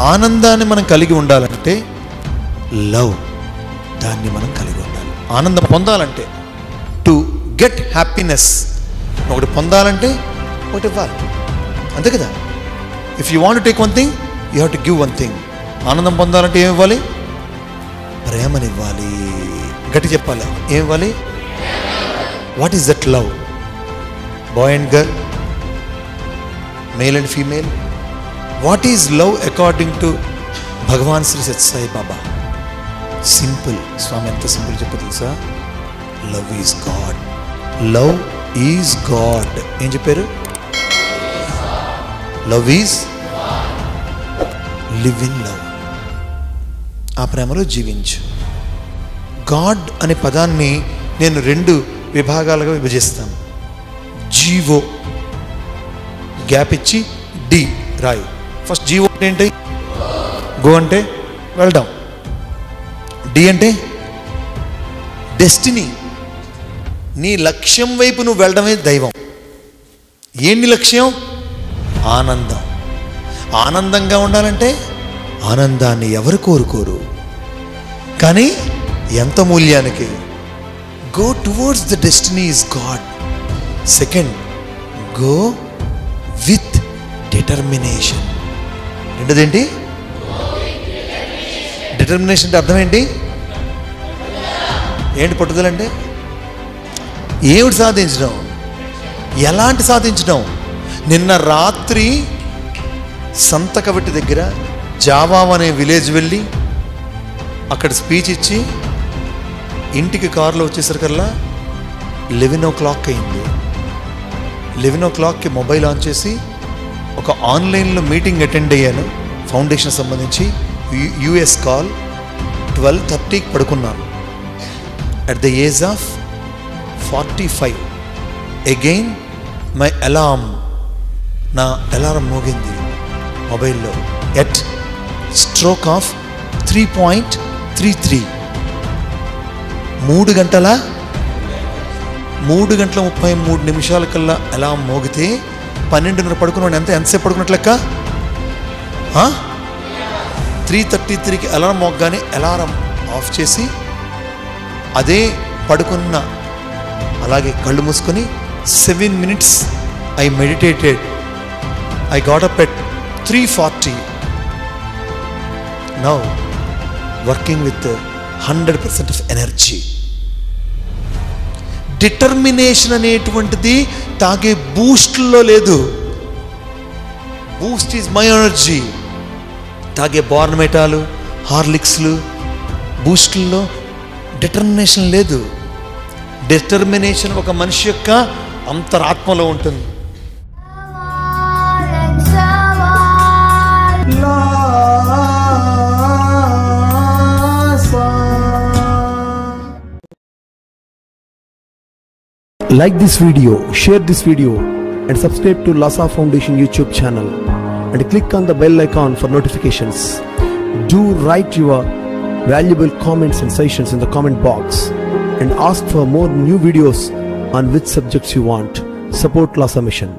ఆనందాన్ని మనం కలిగి ఉండాలంటే లవ్, దాన్ని మనం కలిగి ఉండాలి. ఆనందం పొందాలంటే, టు గెట్ హ్యాపీనెస్, ఒకటి పొందాలంటే ఒకటి ఇవ్వాలి, అంతే కదా. If you want to take one thing, you have to give one thing. ఆనందం పొందాలంటే ఏమి ఇవ్వాలి? ప్రేమనివ్వాలి. గట్టి చెప్పాలి, ఏమి ఇవ్వాలి? What is that love? Boy and girl, male and female. What is love according to Bhagwan Shri Sathyasai Baba? Simple. Swami ఎంత సింపుల్ చెప్పు తెలుసా? Love is God. Love is God. ఏం చెప్పారు? Love is, live in love. ఆ ప్రేమలో జీవించు. గాడ్ అనే పదాన్ని నేను 2 విభాగాలుగా విభజిస్తాను. జీవో, గ్యాప్ ఇచ్చి డి రాయి. ఫస్ట్ జీవో అంటే ఏంటి? గో అంటే వెళ్ళడం. డి అంటే డెస్టినీ. నీ లక్ష్యం వైపు నువ్వు వెళ్ళడమే దైవం. ఏంటి లక్ష్యం? ఆనందం. ఆనందంగా ఉండాలంటే ఆనందాన్ని ఎవరు కోరుకోరు, కానీ ఎంత మూల్యానికి? Go towards the destiny is God. Second, go with determination. రెండోదేంటి? డిటర్మినేషన్ అంటే అర్థం ఏంటి? ఏంటి పట్టుదల అంటే? ఏమిటి సాధించడం? ఎలాంటి సాధించడం? నిన్న రాత్రి సంతకవటి దగ్గర జావా అనే విలేజ్ వెళ్ళి అక్కడ స్పీచ్ ఇచ్చి ఇంటికి కారులో వచ్చేసరికల్లా 11 o'clock అయింది. 11 o'clockకి మొబైల్ ఆన్ చేసి ఒక ఆన్లైన్లో మీటింగ్ అటెండ్ అయ్యాను, ఫౌండేషన్ సంబంధించి. US call. 12:30కి పడుకున్నాను. At the age of 45 again my alarm, నా అలారం మోగింది మొబైల్లో. ఎట్ స్ట్రోక్ ఆఫ్ 3.33, 3 గంటల 33 నిమిషాల కల్లా అలారం మోగితే 12:30 పడుకున్నాను. ఎంతసేపు పడుకున్నట్లు లెక్క? 3:33కి అలారం మోగగానే అలారం ఆఫ్ చేసి అదే పడుకున్న అలాగే కళ్ళు మూసుకొని 7 minutes I meditated. I got up at 3:40. Now working with 100% of energy. Determination అనేటువంటిది తాగే బూస్ట్లో లేదు. Boost is my energy. తాగే బోర్న్విటాలు, హార్లిక్స్లు, బూస్ట్లో డిటర్మినేషన్ లేదు. డిటర్మినేషన్ ఒక మనిషి యొక్క అంతరాత్మలో ఉంటుంది. Like this video, share this video and subscribe to Lhasa Foundation YouTube channel and click on the bell icon for notifications. Do write your valuable comments and suggestions in the comment box and ask for more new videos on which subjects you want. Support Lhasa Mission.